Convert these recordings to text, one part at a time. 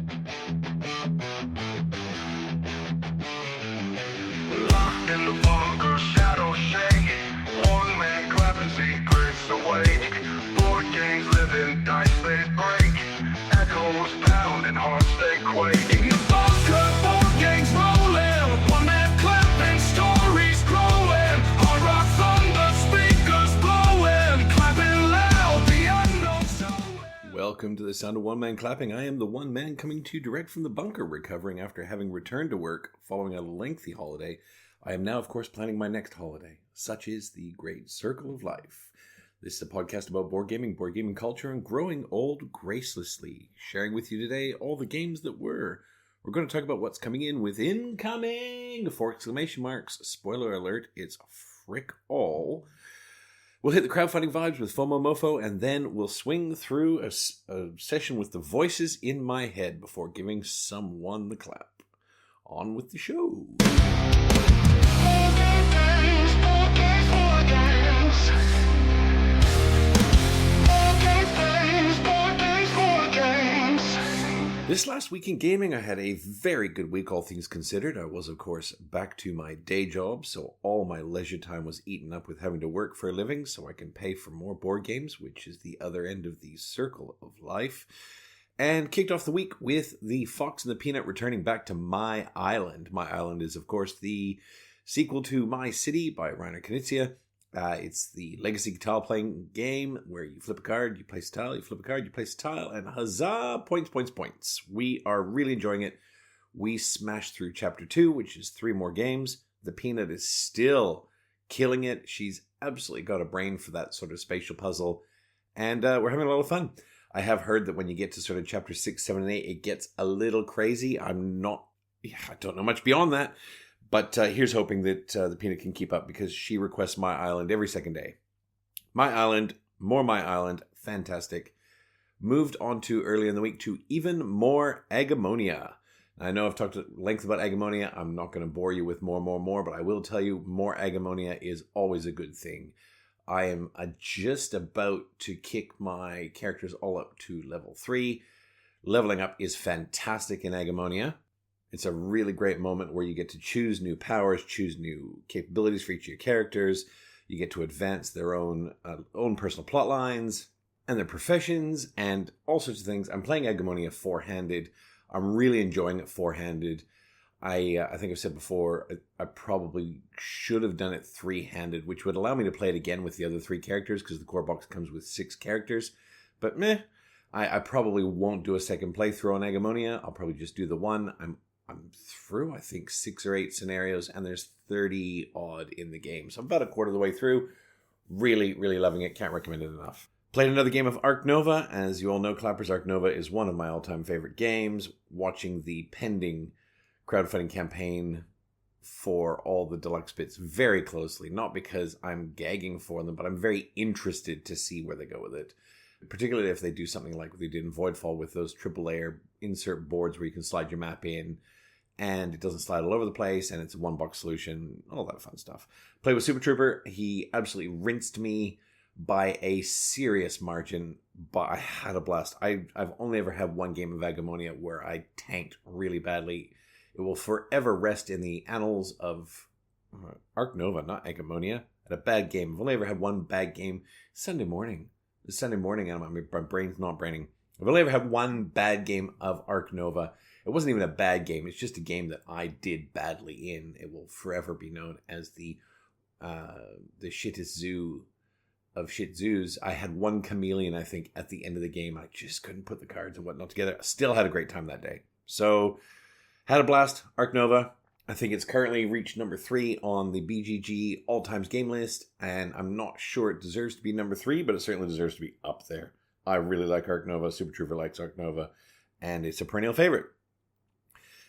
Locked in the bunker, shadows shake. One man clapping secrets awake. Board games living, dice they break. Echoes pound and hearts they quake. In the bunker, board games rolling. One man clapping, stories growing. Hard rock thunder, speakers blowing. Clapping loud, the unknown soul. Welcome to the sound of one man clapping. I am the one man coming to you direct from the bunker, recovering after having returned to work following a lengthy holiday. I am now, of course, planning my next holiday. Such is the great circle of life. This is a podcast about board gaming culture, and growing old gracelessly. Sharing with you today all the games that were. We're going to talk about what's coming in with incoming! 4 exclamation marks. Spoiler alert, it's frick all. We'll hit the crowdfunding vibes with FOMOMOFO, and then we'll swing through a session with the voices in my head before giving someone the clap. On with the show. This last week in gaming, I had a very good week, all things considered. I was, of course, back to my day job, so all my leisure time was eaten up with having to work for a living so I can pay for more board games, which is the other end of the circle of life. And kicked off the week with The Fox and the Peanut returning back to My Island. My Island is, of course, the sequel to My City by Rainer Knizia. It's the legacy tile-playing game where you flip a card, you place a tile, you flip a card, you place a tile, and huzzah, points. We are really enjoying it. We smashed through Chapter 2, which is 3 more games. The Peanut is still killing it. She's absolutely got a brain for that sort of spatial puzzle, and we're having a lot of fun. I have heard that when you get to sort of Chapter 6, 7, and 8, it gets a little crazy. I don't know much beyond that. But here's hoping that the Peanut can keep up because she requests My Island every second day. My Island, more My Island, fantastic. Moved on to earlier in the week to even more Agamonia. I know I've talked at length about Agamonia. I'm not going to bore you with more, but I will tell you more Agamonia is always a good thing. I am just about to kick my characters all up to level 3. Leveling up is fantastic in Agamonia. It's a really great moment where you get to choose new powers, choose new capabilities for each of your characters. You get to advance their own personal plot lines and their professions and all sorts of things. I'm playing Agamonia 4-handed. I'm really enjoying it 4-handed. I think I've said before, I probably should have done it 3-handed, which would allow me to play it again with the other 3 characters because the core box comes with 6 characters. But I probably won't do a second playthrough on Agamonia. I'll probably just do the one. I'm through, I think, 6 or 8 scenarios, and there's 30 odd in the game. So I'm about a quarter of the way through. Really, really loving it. Can't recommend it enough. Played another game of Ark Nova. As you all know, Clappers, Ark Nova is one of my all-time favorite games. Watching the pending crowdfunding campaign for all the deluxe bits very closely. Not because I'm gagging for them, but I'm very interested to see where they go with it. Particularly if they do something like what they did in Voidfall with those triple layer insert boards where you can slide your map in and it doesn't slide all over the place and it's a one-box solution, all that fun stuff. Played with Super Trooper. He absolutely rinsed me by a serious margin, but I had a blast. I've only ever had one game of Agamonia where I tanked really badly. It will forever rest in the annals of Ark Nova, not Agamonia. I had a bad game. I've only ever had one bad game. Sunday morning, and my brain's not braining. I've only ever had one bad game of Ark Nova. It wasn't even a bad game. It's just a game that I did badly in. It will forever be known as the shittest zoo of shit zoos. I had one chameleon, I think, at the end of the game. I just couldn't put the cards and whatnot together. I still had a great time that day. So, had a blast. Ark Nova. I think it's currently reached number 3 on the BGG all-times game list, and I'm not sure it deserves to be number 3, but it certainly deserves to be up there. I really like Ark Nova. Super Trooper likes Ark Nova, and it's a perennial favorite.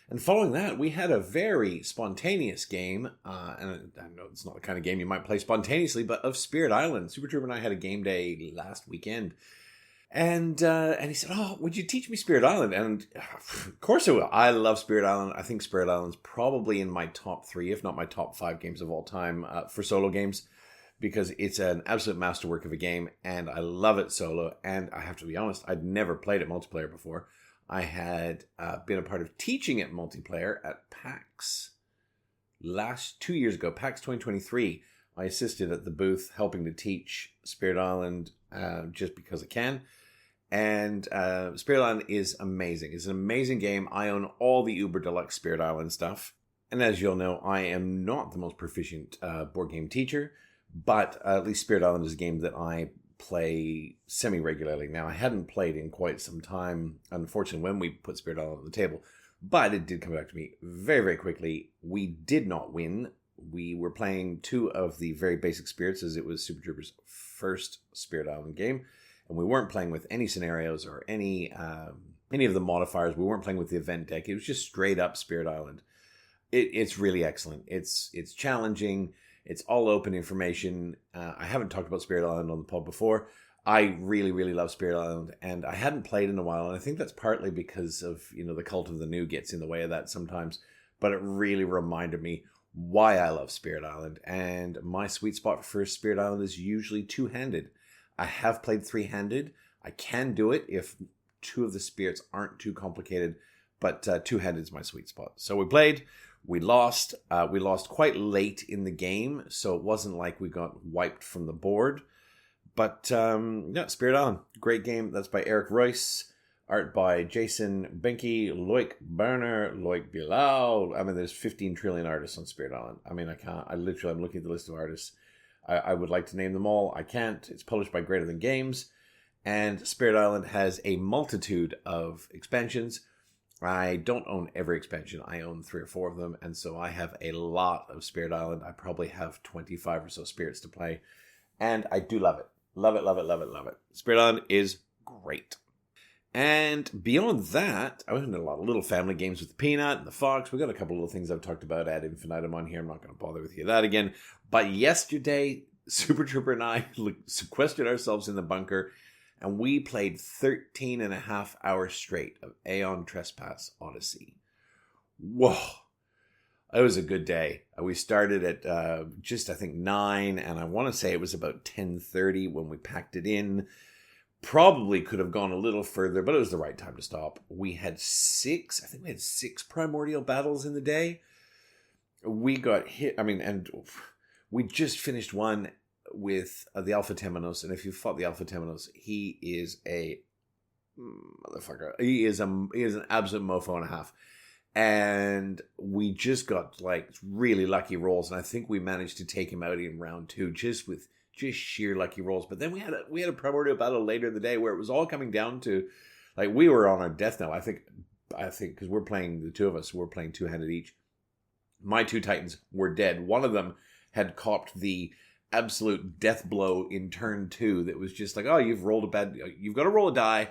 And following that, we had a very spontaneous game, and I know it's not the kind of game you might play spontaneously, but of Spirit Island. Super Trooper and I had a game day last weekend, and he said, "Oh, would you teach me Spirit Island?" And of course I will. I love Spirit Island. I think Spirit Island's probably in my top 3, if not my top 5 games of all time for solo games, because it's an absolute masterwork of a game, and I love it solo. And I have to be honest, I'd never played it multiplayer before. I had been a part of teaching it multiplayer at PAX 2 years ago, PAX 2023. I assisted at the booth helping to teach Spirit Island just because I can. And Spirit Island is amazing. It's an amazing game. I own all the Uber Deluxe Spirit Island stuff. And as you'll know, I am not the most proficient board game teacher, but at least Spirit Island is a game that I play semi-regularly. Now, I hadn't played in quite some time, unfortunately, when we put Spirit Island on the table, but it did come back to me very, very quickly. We did not win. We were playing two of the very basic spirits, as it was Super Troopers' first Spirit Island game, and we weren't playing with any scenarios or any of the modifiers. We weren't playing with the event deck. It was just straight up Spirit Island. It's really excellent. It's challenging. It's all open information. I haven't talked about Spirit Island on the pod before. I really, really love Spirit Island, and I hadn't played in a while, and I think that's partly because of, the cult of the new gets in the way of that sometimes, but it really reminded me why I love Spirit Island, and my sweet spot for Spirit Island is usually two-handed. I have played three-handed. I can do it if two of the spirits aren't too complicated, but two-handed is my sweet spot. So we played. We lost. We lost quite late in the game, so it wasn't like we got wiped from the board. But yeah, Spirit Island, great game. That's by Eric Royce, art by Jason Benke, Loic Berner, Loic Bilal. I mean, there's 15 trillion artists on Spirit Island. I mean, I'm looking at the list of artists. I would like to name them all. I can't. It's published by Greater Than Games, and Spirit Island has a multitude of expansions. I don't own every expansion. I own 3 or 4 of them, and so I have a lot of Spirit Island. I probably have 25 or so spirits to play, and I do love it. Love it, love it, love it, love it. Spirit Island is great. And beyond that, I was into a lot of little family games with the Peanut and the Fox. We got a couple of little things I've talked about ad infinitum on here. I'm not going to bother with you that again. But yesterday, Super Trooper and I sequestered ourselves in the bunker, and we played 13 and a half hours straight of Aeon Trespass Odyssey. Whoa. It was a good day. We started at I think 9, and I want to say it was about 10:30 when we packed it in. Probably could have gone a little further, but it was the right time to stop. We had 6 primordial battles in the day. We got hit, and we just finished one with the Alpha Temenos, and if you fought the Alpha Temenos, he is a motherfucker. He is an absolute mofo and a half. And we just got really lucky rolls, and I think we managed to take him out in round 2 just with sheer lucky rolls. But then we had a primordial battle later in the day where it was all coming down to we were on our death knell. I think because we're playing, the two of us were playing two-handed each. My 2 Titans were dead. One of them had copped the absolute death blow in turn 2 that was just you've got to roll a die.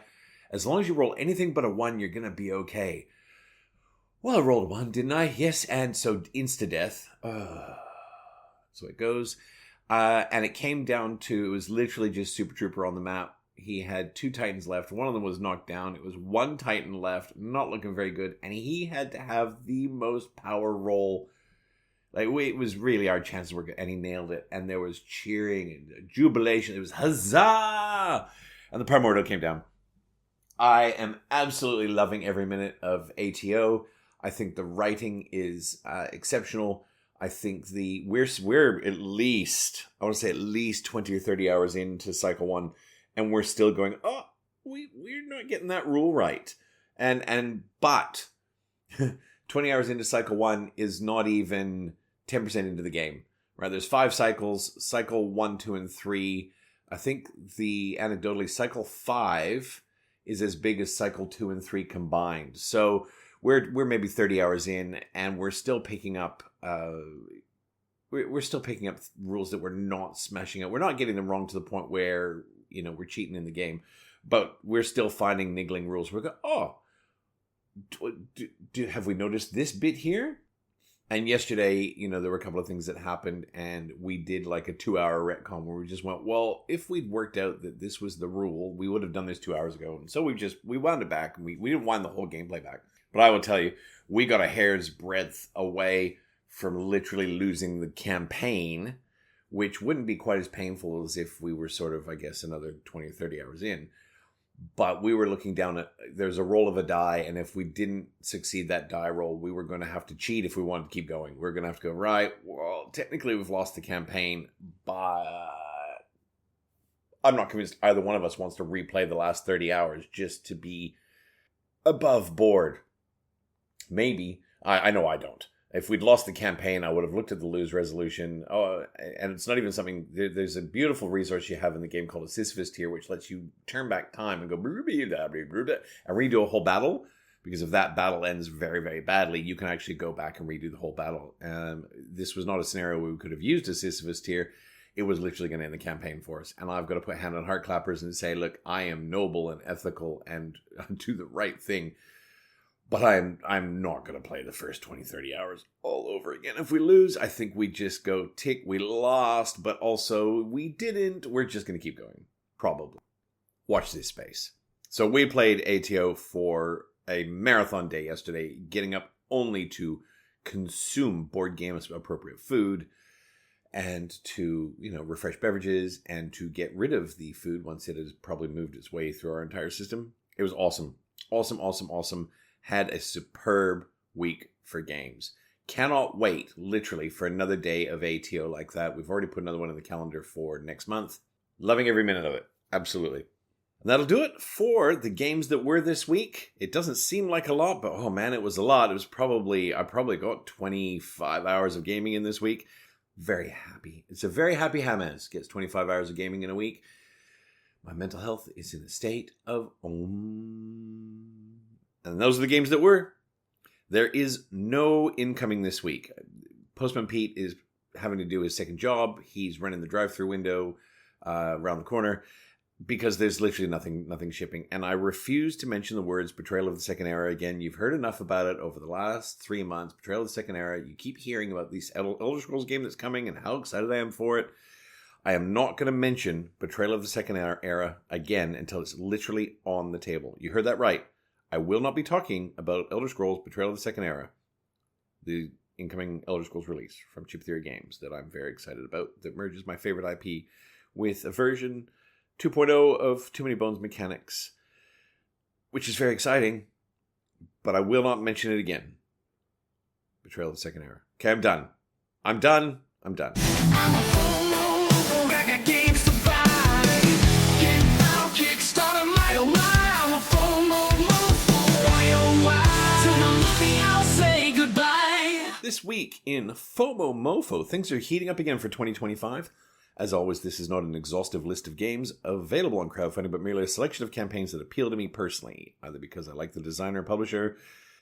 As long as you roll anything but a 1, you're gonna be okay. Well, I rolled a 1, didn't I? Yes, and so insta-death. So it goes. And it came down to, it was literally just Super Trooper on the map. He had 2 Titans left. One of them was knocked down. It was 1 Titan left, not looking very good. And he had to have the most power roll. It was really our chances were good. And he nailed it. And there was cheering and jubilation. It was huzzah! And the primordial came down. I am absolutely loving every minute of ATO. I think the writing is exceptional. I think we're at least 20 or 30 hours into cycle 1, and we're still going, we're not getting that rule right. But 20 hours into cycle 1 is not even 10% into the game. Right? There's 5 cycles, cycle 1, 2, and 3. I think anecdotally cycle 5 is as big as cycle 2 and 3 combined. So we're maybe 30 hours in, and we're still picking up rules that we're not smashing out. We're not getting them wrong to the point where we're cheating in the game, but we're still finding niggling rules. We're going, have we noticed this bit here? And yesterday, there were a couple of things that happened, and we did a 2-hour retcon where we just went, well, if we'd worked out that this was the rule, we would have done this 2 hours ago. And so we wound it back, and we didn't wind the whole gameplay back. But I will tell you, we got a hair's breadth away from literally losing the campaign, which wouldn't be quite as painful as if we were sort of, I guess, another 20 or 30 hours in. But we were looking down at, there's a roll of a die, and if we didn't succeed that die roll, we were going to have to cheat if we wanted to keep going. We're going to have to go, right, well, technically we've lost the campaign, but I'm not convinced either one of us wants to replay the last 30 hours just to be above board. Maybe. I know I don't. If we'd lost the campaign, I would have looked at the lose resolution. Oh, and it's not even something... There's a beautiful resource you have in the game called a Sisyphus tier, which lets you turn back time and go... and redo a whole battle. Because if that battle ends very, very badly, you can actually go back and redo the whole battle. This was not a scenario where we could have used a Sisyphus tier. It was literally going to end the campaign for us. And I've got to put hand on heart clappers and say, look, I am noble and ethical and do the right thing. But I'm not going to play the first 20, 30 hours all over again. If we lose, I think we just go, tick, we lost, but also we didn't. We're just going to keep going. Probably. Watch this space. So we played ATO for a marathon day yesterday, getting up only to consume board games appropriate food and to, refresh beverages and to get rid of the food once it has probably moved its way through our entire system. It was awesome. Awesome, awesome, awesome. Had a superb week for games. Cannot wait, literally, for another day of ATO like that. We've already put another one in the calendar for next month. Loving every minute of it. Absolutely. And that'll do it for the games that were this week. It doesn't seem like a lot, but oh man, it was a lot. I probably got 25 hours of gaming in this week. Very happy. It's a very happy Hamas. Gets 25 hours of gaming in a week. My mental health is in a state of Om. And those are the games that were. There is no incoming this week. Postman Pete is having to do his second job. He's running the drive-thru window around the corner because there's literally nothing shipping. And I refuse to mention the words Betrayal of the Second Era again. You've heard enough about it over the last 3 months. Betrayal of the Second Era. You keep hearing about this Elder Scrolls game that's coming and how excited I am for it. I am not going to mention Betrayal of the Second Era again until it's literally on the table. You heard that right. I will not be talking about Elder Scrolls Betrayal of the Second Era, the incoming Elder Scrolls release from Chip Theory Games that I'm very excited about, that merges my favorite IP with a version 2.0 of Too Many Bones mechanics, which is very exciting, but I will not mention it again. Betrayal of the Second Era. Okay, I'm done. I'm done. This week in FOMOMOFO, things are heating up again for 2025. As always, this is not an exhaustive list of games available on crowdfunding, but merely a selection of campaigns that appeal to me personally, either because I like the designer or publisher,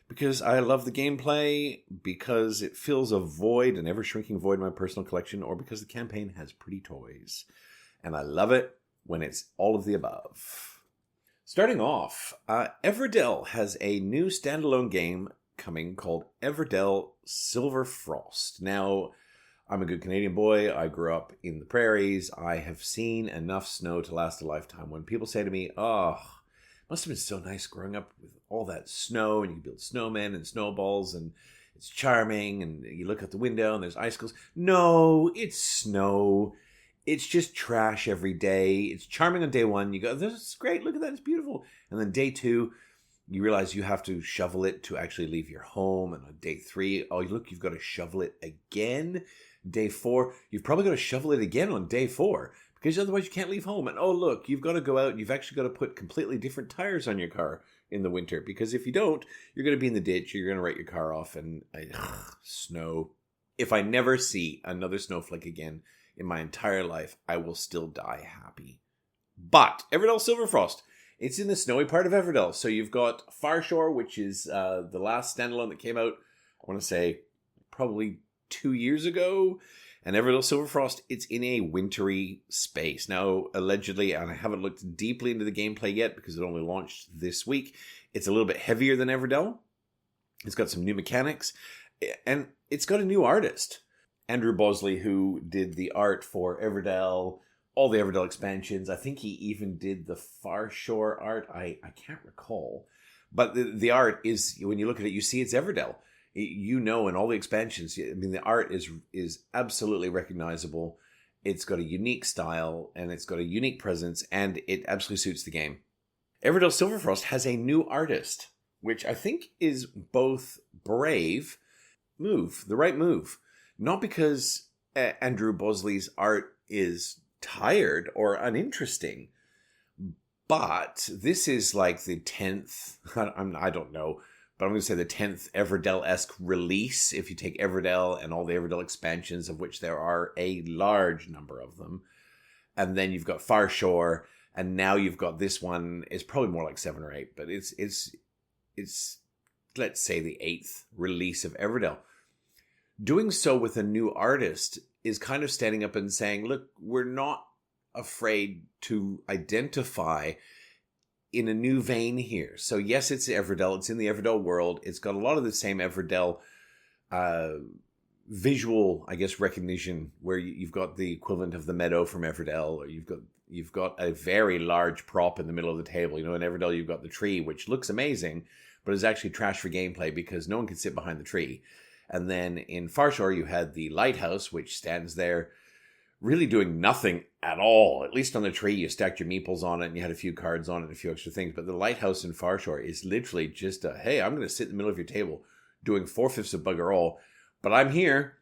because I love the gameplay, because it fills a void, an ever-shrinking void in my personal collection, or because the campaign has pretty toys. And I love it when it's all of the above. Starting off, Everdell has a new standalone game coming called Everdell Silverfrost. Now, I'm a good Canadian boy. I grew up in the prairies. I have seen enough snow to last a lifetime. When people say to me, oh, it must have been so nice growing up with all that snow, and you can build snowmen and snowballs, and it's charming, and you look out the window and there's icicles. No, it's snow. It's just trash every day. It's charming on day one. You go, this is great. Look at that. It's beautiful. And then day two, you realize you have to shovel it to actually leave your home. And on day three, oh, look, you've got to shovel it again. Day four, you've probably got to shovel it again on day four because otherwise you can't leave home. And oh, look, you've got to go out and you've actually got to put completely different tires on your car in the winter because if you don't, you're going to be in the ditch. You're going to write your car off and snow. If I never see another snowflake again in my entire life, I will still die happy. But Everdell Silverfrost. It's in the snowy part of Everdell. So you've got Farshore, which is the last standalone that came out, I want to say, probably 2 years ago. And Everdell Silverfrost, it's in a wintry space. Now, allegedly, and I haven't looked deeply into the gameplay yet because it only launched this week, it's a little bit heavier than Everdell. It's got some new mechanics. And it's got a new artist. Andrew Bosley, who did the art for Everdell, all the Everdell expansions. I think he even did the Farshore art. I can't recall. But the art is, when you look at it, you see it's Everdell. You know, in all the expansions, I mean, the art is absolutely recognizable. It's got a unique style, and it's got a unique presence, and it absolutely suits the game. Everdell Silverfrost has a new artist, which I think is both brave, the right move. Not because Andrew Bosley's art is tired or uninteresting, but this is like the 10th, I don't know, but I'm going to say the 10th Everdell-esque release, if you take Everdell and all the Everdell expansions, of which there are a large number of them. And then you've got Far Shore, and now you've got this one. It's probably more like 7 or 8, but it's let's say the 8th release of Everdell. Doing so with a new artist is kind of standing up and saying, look, we're not afraid to identify in a new vein here. So yes, it's Everdell. It's in the Everdell world. It's got a lot of the same Everdell visual, I guess, recognition, where you've got the equivalent of the meadow from Everdell, or you've got a very large prop in the middle of the table. You know, in Everdell, you've got the tree, which looks amazing, but is actually trash for gameplay because no one can sit behind the tree. And then in Farshore, you had the lighthouse, which stands there really doing nothing at all. At least on the tree, you stacked your meeples on it and you had a few cards on it and a few extra things. But the lighthouse in Farshore is literally just hey, I'm going to sit in the middle of your table doing 4/5 of bugger all. But I'm here.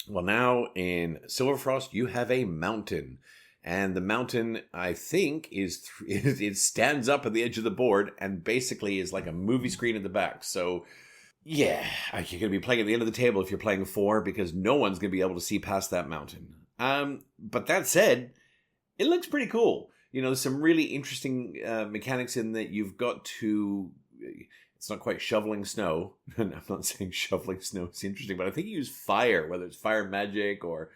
Well, now in Silverfrost, you have a mountain. And the mountain, I think, it stands up at the edge of the board and basically is like a movie screen in the back. So, yeah, you're going to be playing at the end of the table if you're playing 4, because no one's going to be able to see past that mountain. But that said, it looks pretty cool. You know, there's some really interesting mechanics in that you've got to... It's not quite shoveling snow. I'm not saying shoveling snow is interesting, but I think you use fire, whether it's fire magic or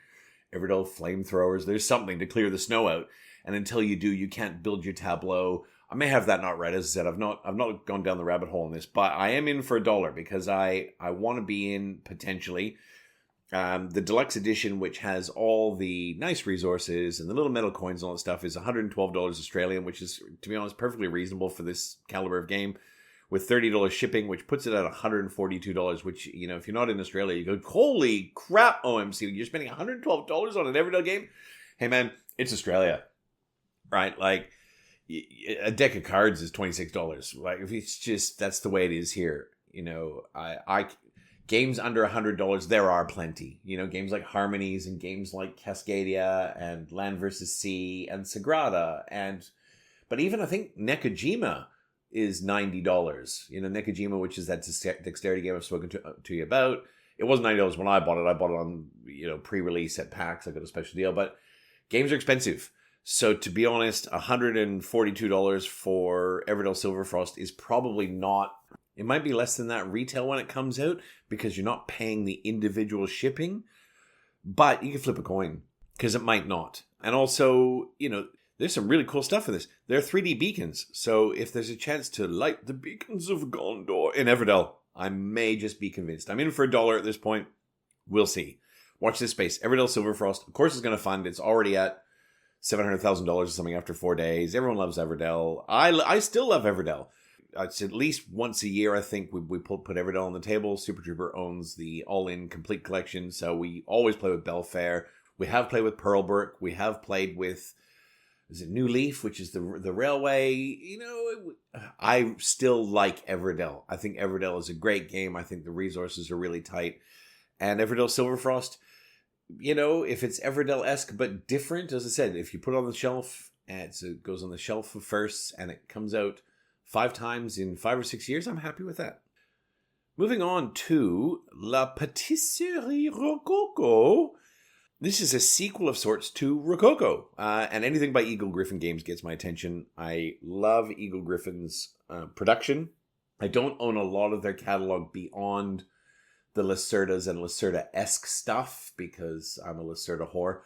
Everdell flamethrowers. There's something to clear the snow out. And until you do, you can't build your tableau. I may have that not right. As I said, I've not gone down the rabbit hole on this, but I am in for $1 because I want to be in potentially the deluxe edition, which has all the nice resources and the little metal coins and all that stuff, is $112 Australian, which is, to be honest, perfectly reasonable for this caliber of game, with $30 shipping, which puts it at $142, which, you know, if you're not in Australia, you go, holy crap, O.M.C, you're spending $112 on an Everdell game? Hey, man, it's Australia, right? Like, a deck of cards is $26. Like, if it's just, that's the way it is here. You know, games under $100, there are plenty. You know, games like Harmonies and games like Cascadia and Land vs. Sea and Sagrada. But even, I think, Nekojima is $90. You know, Nekojima, which is that dexterity game I've spoken to you about. It wasn't $90 when I bought it. I bought it on, you know, pre-release at PAX. I got a special deal. But games are expensive. So to be honest, $142 for Everdell Silverfrost is probably not... It might be less than that retail when it comes out because you're not paying the individual shipping. But you can flip a coin because it might not. And also, you know, there's some really cool stuff in this. There are 3D beacons. So if there's a chance to light the beacons of Gondor in Everdell, I may just be convinced. I'm in for $1 at this point. We'll see. Watch this space. Everdell Silverfrost, of course, is going to fund. It's already at $700,000 or something after 4 days. Everyone loves Everdell. I still love Everdell. It's at least once a year, I think, we put Everdell on the table. Super Trooper owns the all-in complete collection, so we always play with Belfair. We have played with Pearlbrook. We have played with... Is it New Leaf, which is the railway? You know, I still like Everdell. I think Everdell is a great game. I think the resources are really tight. And Everdell Silverfrost, you know, if it's Everdell-esque but different, as I said, if you put it on the shelf, and it goes on the shelf first, and it comes out 5 times in 5 or 6 years, I'm happy with that. Moving on to La Patisserie Rococo. This is a sequel of sorts to Rococo, and anything by Eagle Gryphon Games gets my attention. I love Eagle Gryphon's production. I don't own a lot of their catalog beyond the Lacerdas and Lacerda-esque stuff because I'm a Lacerda whore,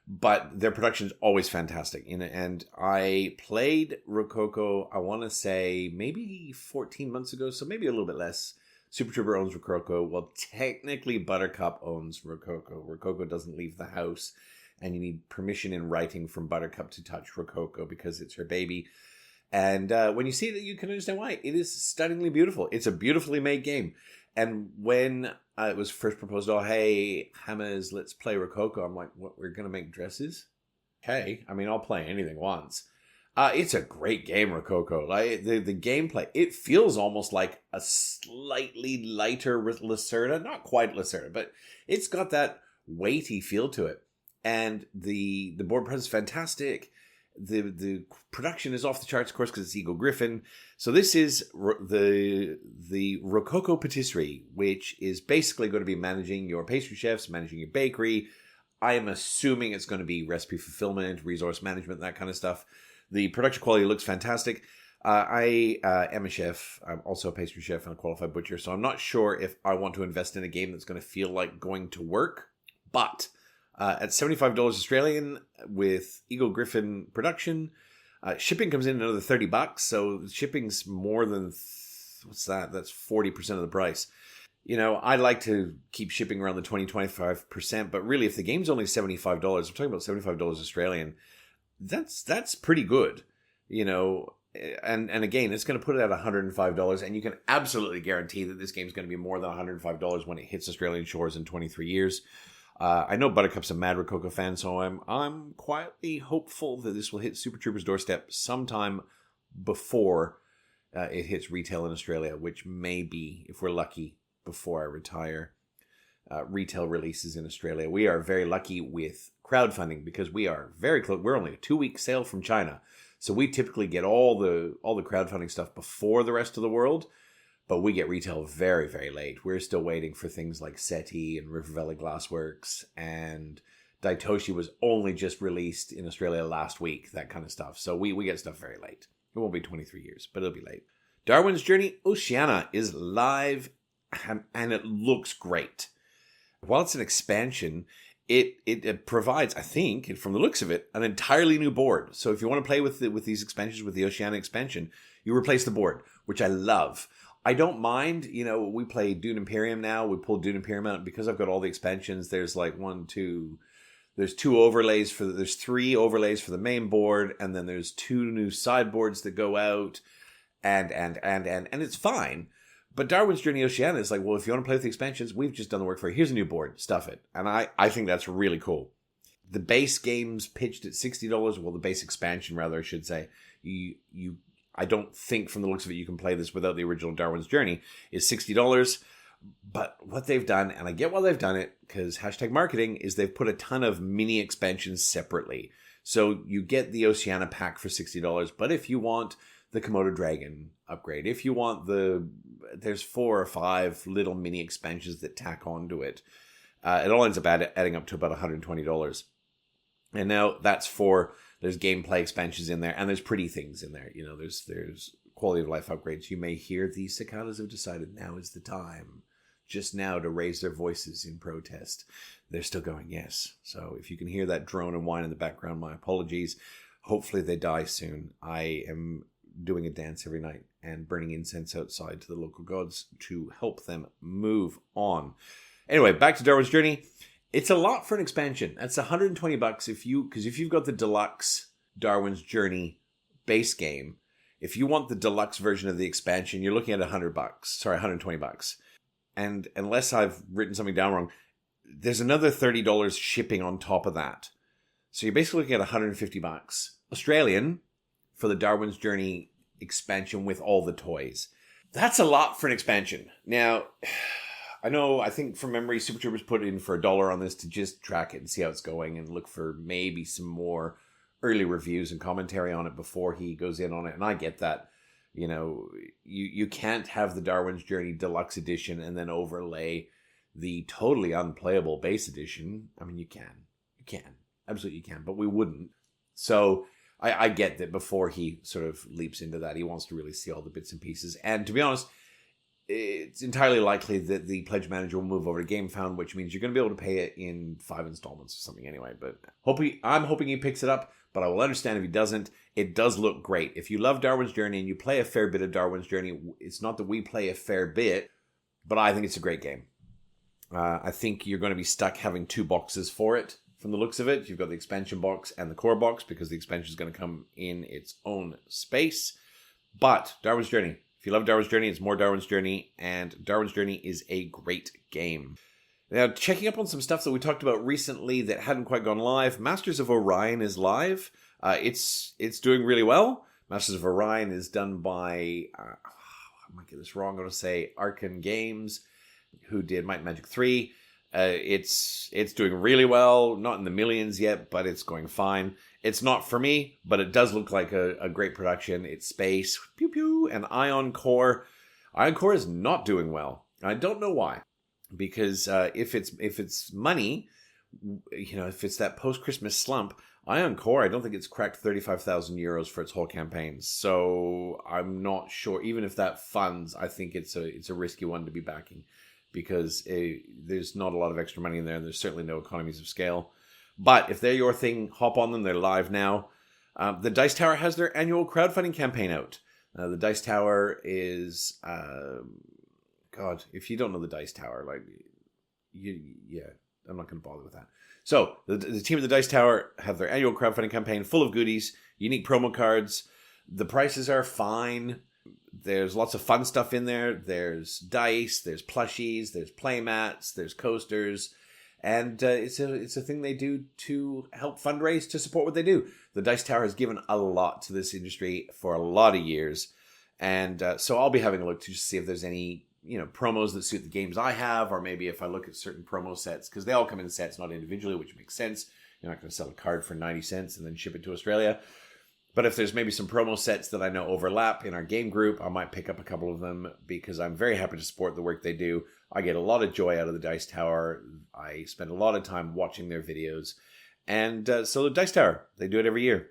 but their production is always fantastic. And I played Rococo, I want to say, maybe 14 months ago, so maybe a little bit less. Super Trooper owns Rococo. Well, technically Buttercup owns Rococo. Rococo doesn't leave the house, and you need permission in writing from Buttercup to touch Rococo because it's her baby. And when you see it, you can understand why. It is stunningly beautiful. It's a beautifully made game. And when it was first proposed, oh, hey, Hammers, let's play Rococo, I'm like, what, we're going to make dresses? Okay, I mean, I'll play anything once. It's a great game, Rococo. Like the gameplay, it feels almost like a slightly lighter Lacerda. Not quite Lacerda, but it's got that weighty feel to it. And the board presence is fantastic. The production is off the charts, of course, because it's Eagle Griffin. So this is the Rococo Patisserie, which is basically going to be managing your pastry chefs, managing your bakery. I am assuming it's going to be recipe fulfillment, resource management, that kind of stuff. The production quality looks fantastic. I am a chef. I'm also a pastry chef and a qualified butcher, so I'm not sure if I want to invest in a game that's going to feel like going to work. But at $75 Australian with Eagle Griffin production, shipping comes in another $30. So shipping's more than what's that? That's 40% of the price. You know, I like to keep shipping around the 20-25%, but really, if the game's only $75, I'm talking about $75 Australian. That's pretty good, you know. And again, it's going to put it at $105, and you can absolutely guarantee that this game's going to be more than $105 when it hits Australian shores in 23 years. I know Buttercup's a mad Rococo fan, so I'm quietly hopeful that this will hit Super Troopers' doorstep sometime before it hits retail in Australia, which may be, if we're lucky, before I retire. Retail releases in Australia. We are very lucky with crowdfunding because we are very close. We're only a 2-week sail from China. So we typically get all the crowdfunding stuff before the rest of the world, but we get retail very, very late. We're still waiting for things like SETI and River Valley Glassworks, and Daitoshi was only just released in Australia last week, that kind of stuff. So we get stuff very late. It won't be 23 years, but it'll be late. Darwin's Journey Oceania is live, and it looks great. While it's an expansion, it provides, I think, from the looks of it, an entirely new board. So if you want to play with these expansions, with the Oceania expansion, you replace the board, which I love. I don't mind, you know, we play Dune Imperium now. We pulled Dune Imperium out because I've got all the expansions. There's like there's 3 overlays for the main board, and then there's 2 new sideboards that go out, and it's fine. But Darwin's Journey Oceania is like, well, if you want to play with the expansions, we've just done the work for you. Here's a new board. Stuff it. And I think that's really cool. The base game's pitched at $60. Well, the base expansion, rather, I should say. I don't think from the looks of it you can play this without the original Darwin's Journey, is $60. But what they've done, and I get why they've done it, because #marketing, is they've put a ton of mini expansions separately. So you get the Oceania pack for $60. But if you want the Komodo Dragon upgrade, if you want there's 4 or 5 little mini expansions that tack onto it. It all ends up adding up to about $120. And now there's gameplay expansions in there, and there's pretty things in there. You know, there's quality of life upgrades. You may hear the cicadas have decided now is the time, just now, to raise their voices in protest. They're still going, yes. So if you can hear that drone and whine in the background, my apologies. Hopefully they die soon. I am doing a dance every night and burning incense outside to the local gods to help them move on. Anyway, back to Darwin's Journey. It's a lot for an expansion. That's $120 if you've got the deluxe Darwin's Journey base game. If you want the deluxe version of the expansion, you're looking at $120. And unless I've written something down wrong, there's another $30 shipping on top of that. So you're basically looking at $150 Australian for the Darwin's Journey expansion with all the toys. That's a lot for an expansion. Now, I think from memory, Super Troopers put in for $1 on this to just track it and see how it's going and look for maybe some more early reviews and commentary on it before he goes in on it. And I get that. You know, you can't have the Darwin's Journey Deluxe Edition and then overlay the totally unplayable base edition. I mean, you can. Absolutely you can, but we wouldn't. So I get that before he sort of leaps into that, he wants to really see all the bits and pieces. And to be honest, it's entirely likely that the pledge manager will move over to GameFound, which means you're going to be able to pay it in 5 installments or something anyway. But I'm hoping he picks it up, but I will understand if he doesn't. It does look great. If you love Darwin's Journey and you play a fair bit of Darwin's Journey, it's not that we play a fair bit, but I think it's a great game. I think you're going to be stuck having 2 boxes for it. From the looks of it, you've got the expansion box and the core box because the expansion is going to come in its own space. But Darwin's Journey, if you love Darwin's Journey, it's more Darwin's Journey, and Darwin's Journey is a great game. Now, checking up on some stuff that we talked about recently that hadn't quite gone live, Masters of Orion is live. It's doing really well. Masters of Orion is done by, I might get this wrong, I'm going to say Arcan Games, who did Might and Magic 3. It's doing really well, not in the millions yet, but it's going fine. It's not for me, but it does look like a great production. It's space, pew pew, and Ion Core. Ion Core is not doing well. I don't know why, because if it's money, if it's that post-Christmas slump, Ion Core, I don't think it's cracked 35,000 euros for its whole campaign. So I'm not sure. Even if that funds, I think it's a risky one to be backing, because there's not a lot of extra money in there, and there's certainly no economies of scale. But if they're your thing, hop on them. They're live now. The Dice Tower has their annual crowdfunding campaign out. The Dice Tower is... God, if you don't know the Dice Tower, I'm not going to bother with that. So, the team at the Dice Tower have their annual crowdfunding campaign full of goodies, unique promo cards. The prices are fine. There's lots of fun stuff in there. There's dice, there's plushies, there's playmats, there's coasters. And it's a thing they do to help fundraise to support what they do. The Dice Tower has given a lot to this industry for a lot of years. And so I'll be having a look to see if there's any promos that suit the games I have, or maybe if I look at certain promo sets, because they all come in sets, not individually, which makes sense. You're not going to sell a card for 90 cents and then ship it to Australia. But if there's maybe some promo sets that I know overlap in our game group, I might pick up a couple of them, because I'm very happy to support the work they do. I get a lot of joy out of the Dice Tower. I spend a lot of time watching their videos. And so the Dice Tower, they do it every year.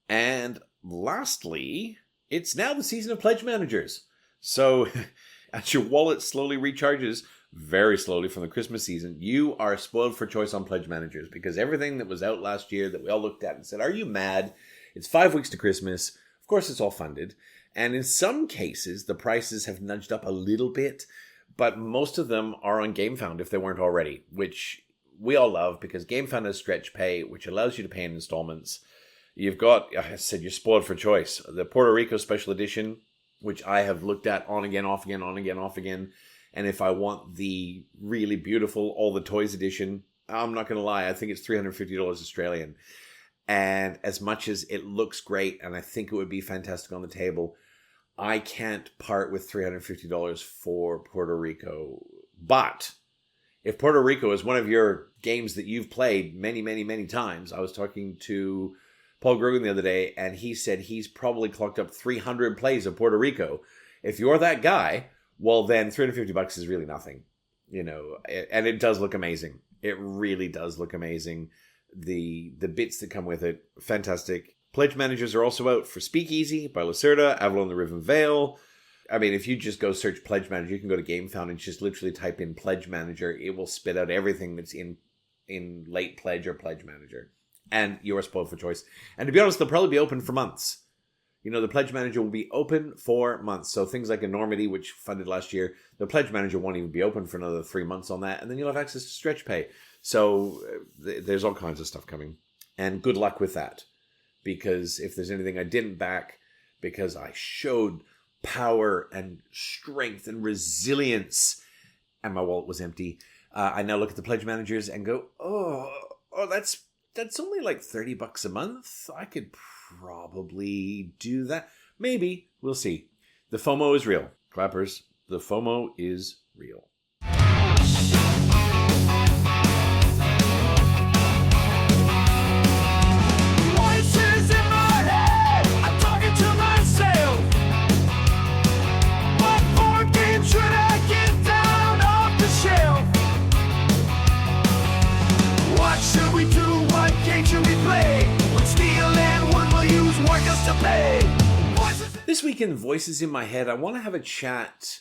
And lastly, it's now the season of Pledge Managers. So as your wallet slowly recharges, very slowly from the Christmas season, you are spoiled for choice on Pledge Managers, because everything that was out last year that we all looked at and said, are you mad? It's 5 weeks to Christmas. Of course, it's all funded. And in some cases, the prices have nudged up a little bit, but most of them are on GameFound if they weren't already, which we all love, because GameFound has stretch pay, which allows you to pay in installments. You've got, I said, you're spoiled for choice. The Puerto Rico Special Edition, which I have looked at on again, off again, on again, off again. And if I want the really beautiful All the Toys edition, I'm not going to lie, I think it's $350 Australian. And as much as it looks great, and I think it would be fantastic on the table, I can't part with $350 for Puerto Rico. But if Puerto Rico is one of your games that you've played many, many, many times, I was talking to Paul Grogan the other day, and he said he's probably clocked up 300 plays of Puerto Rico. If you're that guy, well, then $350 is really nothing, and it does look amazing. It really does look amazing. The bits that come with it, fantastic. Pledge Managers are also out for Speakeasy by Lacerda, Avalon the Riven Vale. I mean, if you just go search Pledge Manager, you can go to GameFound and just literally type in Pledge Manager. It will spit out everything that's in Late Pledge or Pledge Manager. And you are spoiled for choice. And to be honest, they'll probably be open for months. The Pledge Manager will be open for months. So things like Enormity, which funded last year, the Pledge Manager won't even be open for another 3 months on that. And then you'll have access to stretch pay. So there's all kinds of stuff coming. And good luck with that. Because if there's anything I didn't back, because I showed power and strength and resilience, and my wallet was empty, I now look at the Pledge Managers and go, oh, that's only like $30 a month. I could probably do that. Maybe. We'll see. The FOMO is real. Clappers, the FOMO is real. Voices in my head, I'm talking to myself. What board game should I get down off the shelf? What should we do? What game should we play? What steal and what will use workers to pay? This week in Voices in My Head, I want to have a chat.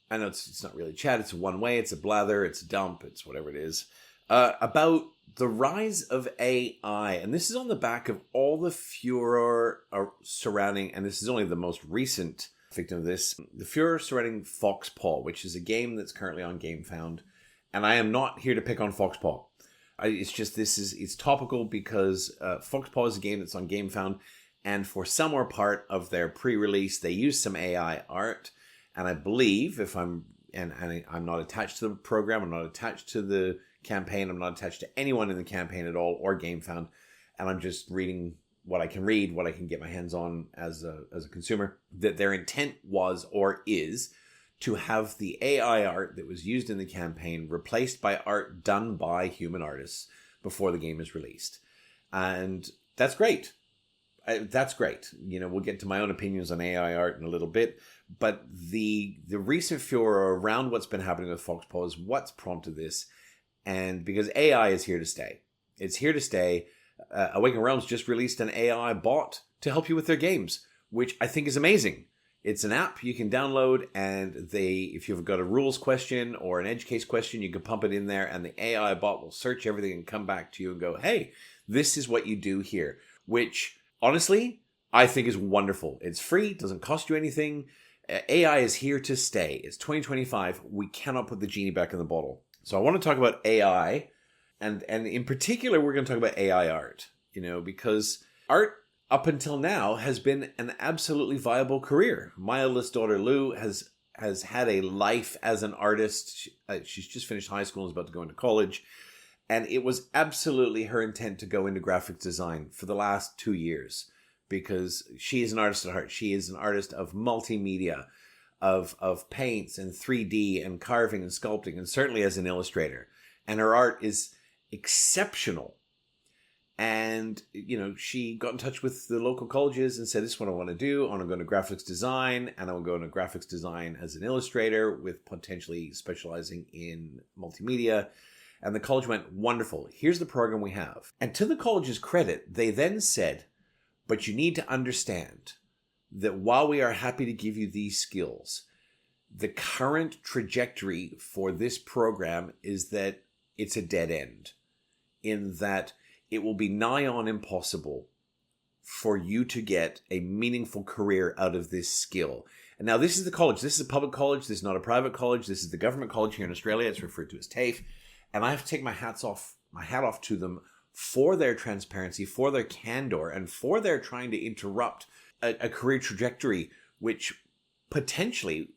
I know it's not really a chat, it's a one way, it's a blather, it's a dump, it's whatever it is, about the rise of AI. And this is on the back of all the furor surrounding, and this is only the most recent victim of this, the furor surrounding Foxpaw, which is a game that's currently on GameFound. And I am not here to pick on Foxpaw. It's just, it's topical because Foxpaw is a game that's on GameFound. And for some or part of their pre-release, they used some AI art. And I believe, I'm not attached to the program, I'm not attached to the campaign, I'm not attached to anyone in the campaign at all, or GameFound, and I'm just reading what I can read, what I can get my hands on as a consumer, that their intent was or is to have the AI art that was used in the campaign replaced by art done by human artists before the game is released. And that's great. That's great. We'll get to my own opinions on AI art in a little bit, but the recent furor around what's been happening with Foxpaw is what's prompted this. And because AI is here to stay. It's here to stay. Awaken Realms just released an AI bot to help you with their games, which I think is amazing. It's an app you can download, and if you've got a rules question or an edge case question, you can pump it in there, and the AI bot will search everything and come back to you and go, hey, this is what you do here, which honestly, I think is wonderful. It's free, doesn't cost you anything. AI is here to stay. It's 2025. We cannot put the genie back in the bottle. So I want to talk about AI, and in particular, we're going to talk about AI art, because art up until now has been an absolutely viable career. My eldest daughter, Lou, has had a life as an artist. She's just finished high school and is about to go into college. And it was absolutely her intent to go into graphics design for the last 2 years, because she is an artist at heart. She is an artist of multimedia, of paints and 3D and carving and sculpting, and certainly as an illustrator. And her art is exceptional. And, she got in touch with the local colleges and said, this is what I want to do. I want to go into graphics design, and I will go into graphics design as an illustrator with potentially specializing in multimedia. And the college went, wonderful, here's the program we have. And to the college's credit, they then said, but you need to understand that while we are happy to give you these skills, the current trajectory for this program is that it's a dead end, in that it will be nigh on impossible for you to get a meaningful career out of this skill. And now this is the college. This is a public college. This is not a private college. This is the government college here in Australia. It's referred to as TAFE. And I have to take my hat off to them for their transparency, for their candor, and for their trying to interrupt a career trajectory which potentially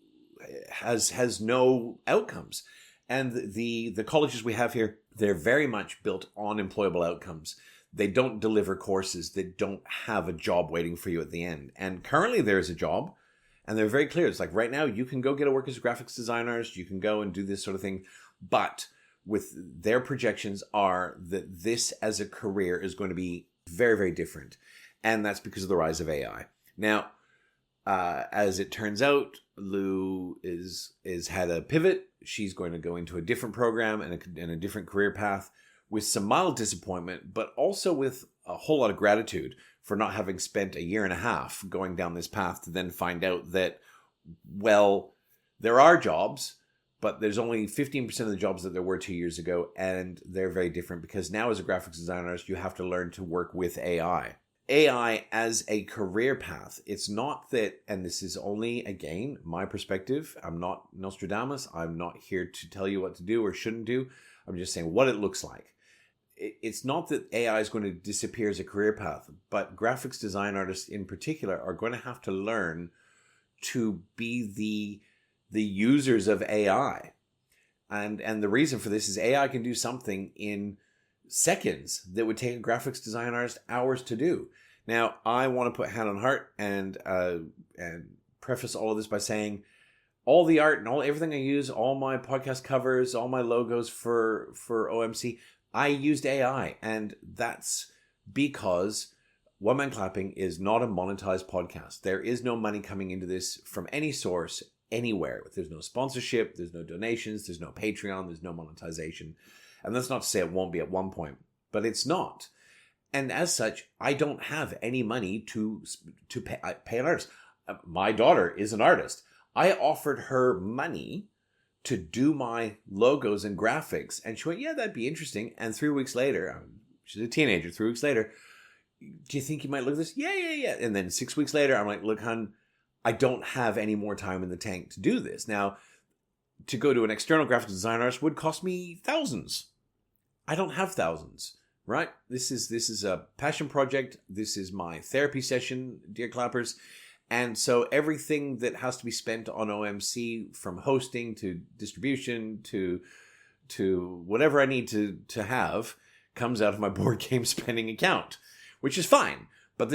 has no outcomes. And the colleges we have here, they're very much built on employable outcomes. They don't deliver courses that don't have a job waiting for you at the end. And currently there is a job, and they're very clear. It's like right now you can go get a work as a graphics designer, you can go and do this sort of thing. But with their projections are that this as a career is going to be very, very different. And that's because of the rise of AI. Now, as it turns out, Lou is had a pivot. She's going to go into a different program and a different career path, with some mild disappointment, but also with a whole lot of gratitude for not having spent a year and a half going down this path to then find out that, well, there are jobs, but there's only 15% of the jobs that there were 2 years ago, and they're very different because now as a graphics designer, you have to learn to work with AI. AI as a career path. It's not that, and this is only, again, my perspective. I'm not Nostradamus. I'm not here to tell you what to do or shouldn't do. I'm just saying what it looks like. It's not that AI is going to disappear as a career path, but graphics design artists in particular are going to have to learn to be the users of AI. And the reason for this is AI can do something in seconds that would take a graphics design artist hours to do. Now, I want to put hand on heart and preface all of this by saying all the art and everything I use, all my podcast covers, all my logos for O.M.C, I used AI, and that's because One Man Clapping is not a monetized podcast. There is no money coming into this from any source, anywhere. There's no sponsorship, there's no donations, there's no Patreon, there's no monetization. And that's not to say it won't be at one point, but it's not. And as such, I don't have any money to pay an artist. My daughter is an artist. I offered her money to do my logos and graphics, and she went, yeah, that'd be interesting. And 3 weeks later, she's a teenager, 3 weeks later, do you think you might look at this? Yeah. And then 6 weeks later, I'm like, look, hon, I don't have any more time in the tank to do this. Now, to go to an external graphic design artist would cost me thousands. I don't have thousands, right? This is a passion project. This is my therapy session, dear clappers. And so everything that has to be spent on O.M.C, from hosting to distribution to whatever I need to have, comes out of my board game spending account, which is fine. But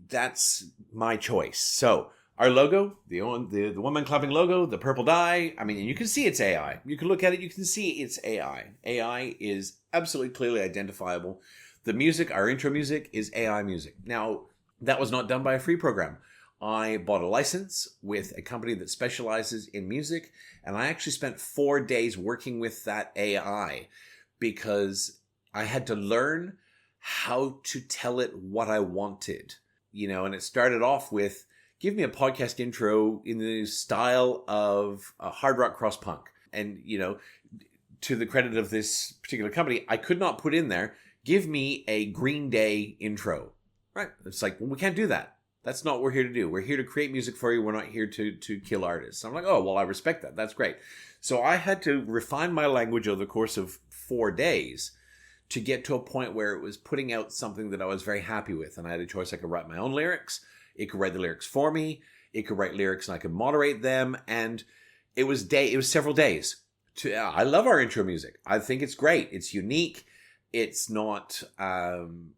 that's my choice. So our logo, the woman clapping logo, the purple dye, I mean, you can see it's AI. You can look at it, you can see it's AI. AI is absolutely clearly identifiable. The music, our intro music, is AI music. Now, that was not done by a free program. I bought a license with a company that specializes in music, and I actually spent 4 days working with that AI because I had to learn how to tell it what I wanted. And it started off with, give me a podcast intro in the style of a hard rock cross punk. And, to the credit of this particular company, I could not put in there, give me a Green Day intro. Right? It's like, well, we can't do that. That's not what we're here to do. We're here to create music for you. We're not here to kill artists. I'm like, oh, well, I respect that. That's great. So I had to refine my language over the course of 4 days to get to a point where it was putting out something that I was very happy with. And I had a choice. I could write my own lyrics. It could write the lyrics for me. It could write lyrics and I could moderate them. And it was several days. I love our intro music. I think it's great. It's unique. It's not,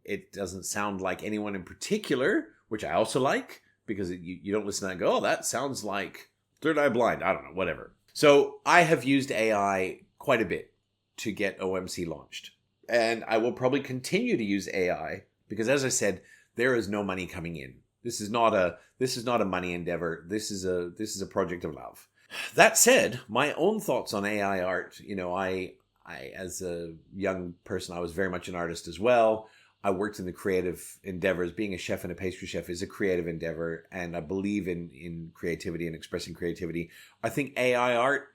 it doesn't sound like anyone in particular, which I also like, because you don't listen to that and go, oh, that sounds like Third Eye Blind. I don't know, whatever. So I have used AI quite a bit to get O.M.C launched. And I will probably continue to use AI because, as I said, there is no money coming in. This is not a money endeavor. This is a project of love. That said, my own thoughts on AI art, I as a young person, I was very much an artist as well. I worked in the creative endeavors. Being a chef and a pastry chef is a creative endeavor, and I believe in creativity and expressing creativity. I think AI art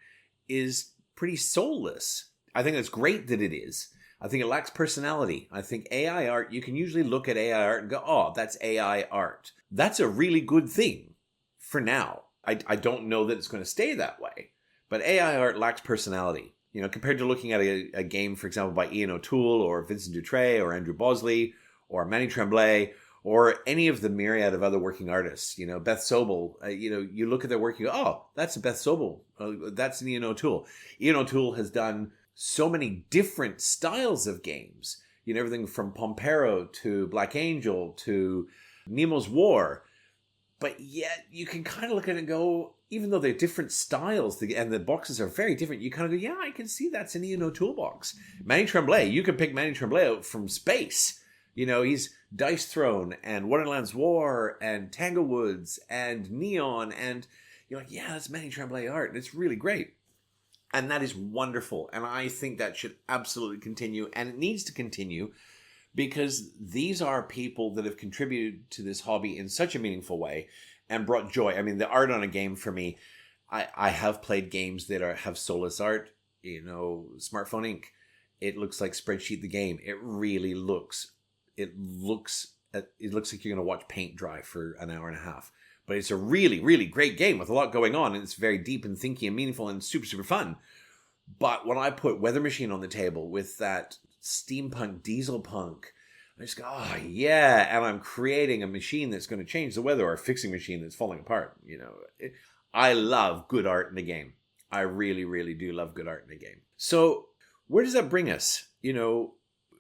is pretty soulless. I think it's great that it is. I think it lacks personality. I think AI art, you can usually look at AI art and go, oh, that's AI art. That's a really good thing for now. I don't know that it's going to stay that way, but AI art lacks personality. Compared to looking at a game, for example, by Ian O'Toole or Vincent Dutray or Andrew Bosley or Manny Tremblay or any of the myriad of other working artists, Beth Sobel, you look at their work, you go, oh, that's a Beth Sobel. That's an Ian O'Toole. Ian O'Toole has done so many different styles of games, everything from Pompero to Black Angel to Nemo's War. But yet you can kind of look at it and go, even though they're different styles and the boxes are very different, you kind of go, yeah, I can see that's an Ian O'Toole box. Manny Tremblay, you can pick Manny Tremblay out from space. He's Dice Throne and Wonderland's War and Tanglewoods and Neon. And you're like, yeah, that's Manny Tremblay art. And it's really great. And that is wonderful. And I think that should absolutely continue. And it needs to continue because these are people that have contributed to this hobby in such a meaningful way and brought joy. I mean, the art on a game for me, I have played games that have soulless art. Smartphone Inc. It looks like Spreadsheet the game. It really looks. It looks like you're going to watch paint dry for an hour and a half. But it's a really, really great game with a lot going on, and it's very deep and thinky and meaningful and super, super fun. But when I put Weather Machine on the table with that steampunk diesel punk, I just go, oh, yeah, and I'm creating a machine that's going to change the weather or a fixing machine that's falling apart. I love good art in a game. I really, really do love good art in a game. So where does that bring us?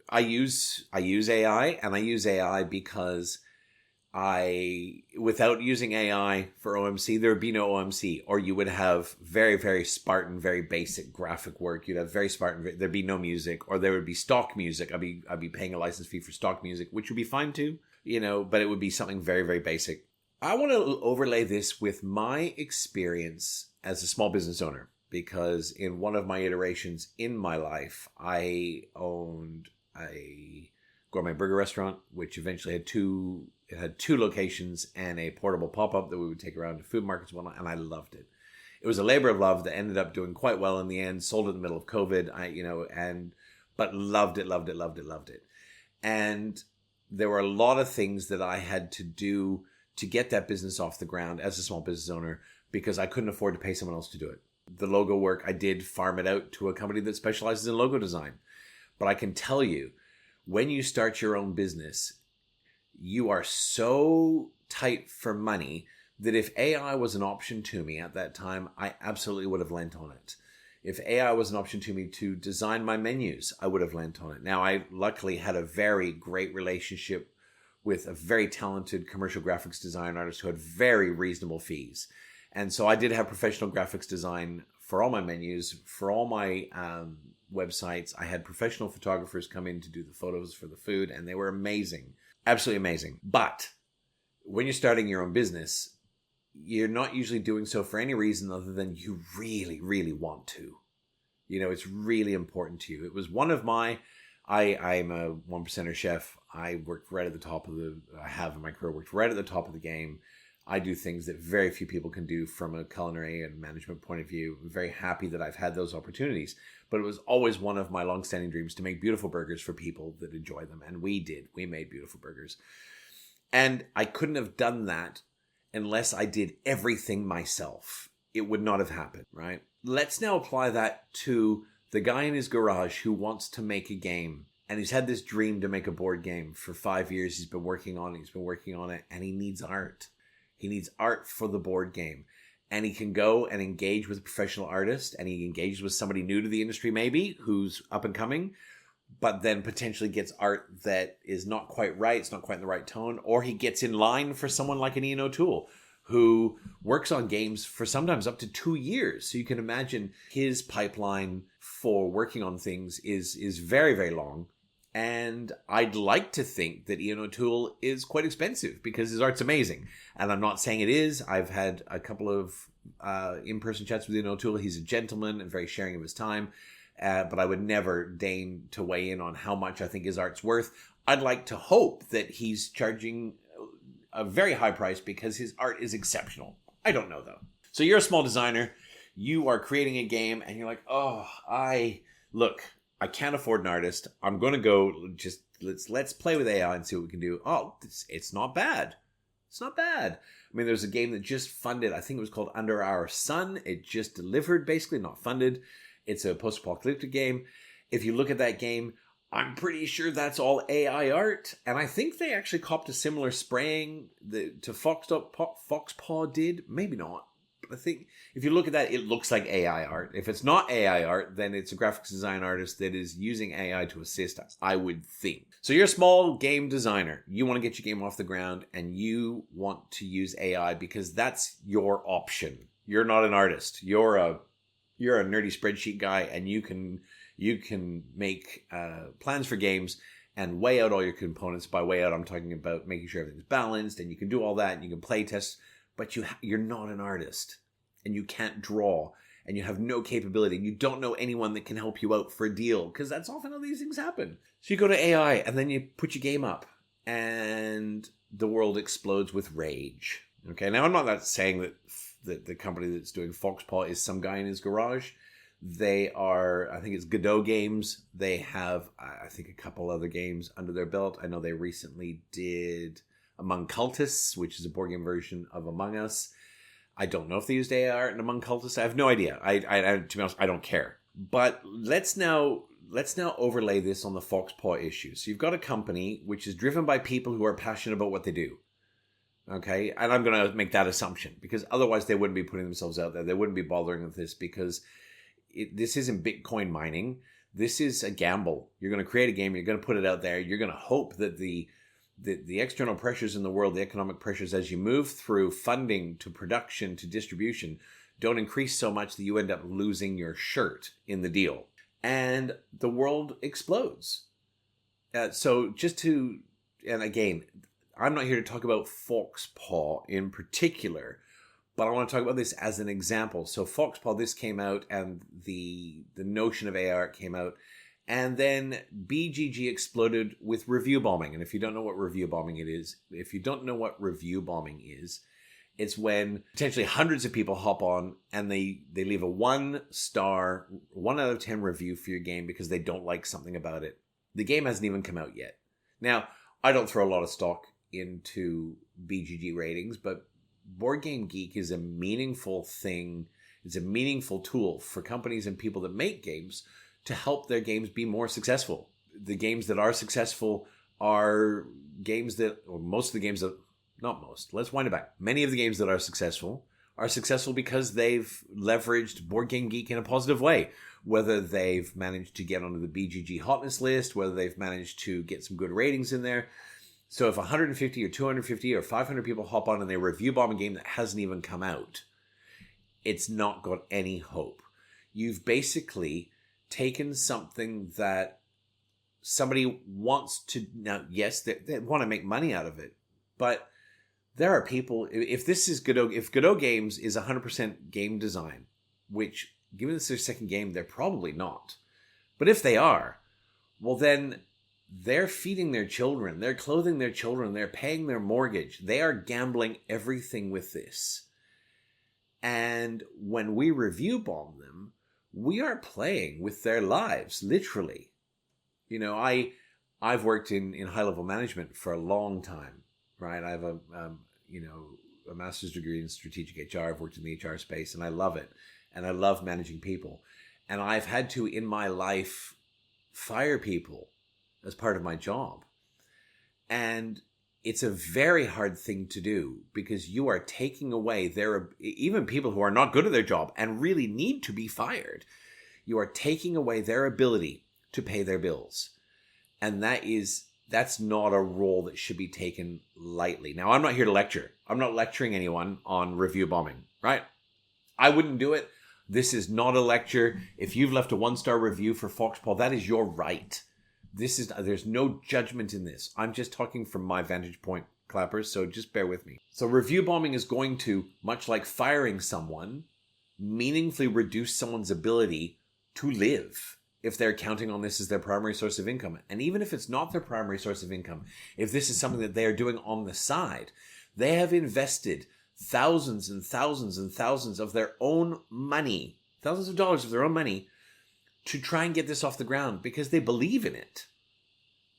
I use AI, and I use AI because without using AI for O.M.C, there would be no O.M.C, or you would have very, very Spartan, very basic graphic work. You'd have very Spartan, there'd be no music, or there would be stock music. I'd be paying a license fee for stock music, which would be fine too, but it would be something very, very basic. I want to overlay this with my experience as a small business owner, because in one of my iterations in my life, I owned a gourmet burger restaurant, which eventually had two locations and a portable pop-up that we would take around to food markets and whatnot, and I loved it. It was a labor of love that ended up doing quite well in the end. Sold it in the middle of COVID, but loved it. And there were a lot of things that I had to do to get that business off the ground as a small business owner because I couldn't afford to pay someone else to do it. The logo work, I did farm it out to a company that specializes in logo design. But I can tell you, when you start your own business, you are so tight for money that if AI was an option to me at that time, I absolutely would have lent on it. If AI was an option to me to design my menus, I would have lent on it. Now, I luckily had a very great relationship with a very talented commercial graphics design artist who had very reasonable fees. And so I did have professional graphics design for all my menus, for all my websites. I had professional photographers come in to do the photos for the food, and they were amazing. Absolutely amazing. But when you're starting your own business, you're not usually doing so for any reason other than you really, really want to. You know, it's really important to you. It was one of my... I'm a 1%er chef. I worked right at the top of I have in my career worked right at the top of the game. I do things that very few people can do from a culinary and management point of view. I'm very happy that I've had those opportunities. But it was always one of my long-standing dreams to make beautiful burgers for people that enjoy them. And we did. We made beautiful burgers. And I couldn't have done that unless I did everything myself. It would not have happened, right? Let's now apply that to the guy in his garage who wants to make a game. And he's had this dream to make a board game for 5 years. He's been working on it. And he needs art. He needs art for the board game. And he can go and engage with a professional artist. And he engages with somebody new to the industry maybe, who's up and coming. But then potentially gets art that is not quite right. It's not quite in the right tone. Or he gets in line for someone like an Ian O'Toole, who works on games for sometimes up to 2 years. So you can imagine his pipeline for working on things is very, very long. And I'd like to think that Ian O'Toole is quite expensive because his art's amazing. And I'm not saying it is. I've had a couple of in-person chats with Ian O'Toole. He's a gentleman and very sharing of his time. But I would never deign to weigh in on how much I think his art's worth. I'd like to hope that he's charging a very high price because his art is exceptional. I don't know, though. So you're a small designer. You are creating a game, and you're like, I can't afford an artist. I'm going to go just let's play with AI and see what we can do. It's not bad. It's not bad. I mean, there's a game that just funded. I think it was called Under Our Sun. It just delivered, basically, not funded. It's a post-apocalyptic game. If you look at that game, I'm pretty sure that's all AI art. And I think they actually copped a similar spraying to Foxpaw did. Maybe not. But I think if you look at that, it looks like AI art. If it's not AI art, then it's a graphics design artist that is using AI to assist us, I would think. So you're a small game designer. You want to get your game off the ground, and you want to use AI because that's your option. You're not an artist. You're a nerdy spreadsheet guy, and you can make plans for games and weigh out all your components. By weigh out, I'm talking about making sure everything's balanced, and you can do all that, and you can play test, but you're not an artist, and you can't draw, and you have no capability, and you don't know anyone that can help you out for a deal, because that's often how these things happen. So you go to AI, and then you put your game up, and the world explodes with rage. Okay, now I'm not saying that the company that's doing Foxpaw is some guy in his garage. They are, I think it's Godot Games. They have, I think, a couple other games under their belt. I know they recently did Among Cultists, which is a board game version of Among Us. I don't know if they used AI art in Among Cultists. I have no idea. I to be honest, I don't care. But let's now overlay this on the Foxpaw issue. So you've got a company which is driven by people who are passionate about what they do. Okay, and I'm going to make that assumption because otherwise they wouldn't be putting themselves out there. They wouldn't be bothering with this because this isn't Bitcoin mining. This is a gamble. You're going to create a game. You're going to put it out there. You're going to hope that the external pressures in the world, the economic pressures as you move through funding to production to distribution, don't increase so much that you end up losing your shirt in the deal. And the world explodes. And again, I'm not here to talk about Foxpaw in particular, but I want to talk about this as an example. So Foxpaw, this came out, and the notion of AI art came out, and then BGG exploded with review bombing. And if you don't know what review bombing is, it's when potentially hundreds of people hop on and they leave a 1-star, 1 out of 10 review for your game because they don't like something about it. The game hasn't even come out yet. Now, I don't throw a lot of stock into BGG ratings, but Board Game Geek is a meaningful thing. It's a meaningful tool for companies and people that make games to help their games be more successful. The games that are successful are games that, or most of the games that, not most, let's wind it back. Many of the games that are successful because they've leveraged Board Game Geek in a positive way. Whether they've managed to get onto the BGG hotness list, whether they've managed to get some good ratings in there, So if 150 or 250 or 500 people hop on and they review bomb a game that hasn't even come out, it's not got any hope. You've basically taken something that somebody wants to... Now, yes, they want to make money out of it, but there are people... If this is Godot... If Godot Games is 100% game design, which, given this is their second game, they're probably not. But if they are, well then... They're feeding their children, they're clothing their children, they're paying their mortgage. They are gambling everything with this. And when we review bomb them, we are playing with their lives, literally. You know, I've worked in high-level management for a long time, right? I have a master's degree in strategic HR. I've worked in the HR space, and I love it. And I love managing people. And I've had to, in my life, fire people as part of my job. And it's a very hard thing to do because you are taking away even people who are not good at their job and really need to be fired, you are taking away their ability to pay their bills. And that's not a role that should be taken lightly. Now, I'm not here to lecture. I'm not lecturing anyone on review bombing, right? I wouldn't do it. This is not a lecture. If you've left a 1-star review for Foxpaw, that is your right. There's no judgment in this. I'm just talking from my vantage point, clappers, so just bear with me. So review bombing is going to, much like firing someone, meaningfully reduce someone's ability to live if they're counting on this as their primary source of income. And even if it's not their primary source of income, if this is something that they are doing on the side, they have invested thousands and thousands and thousands of their own money, thousands of dollars of their own money, to try and get this off the ground because they believe in it.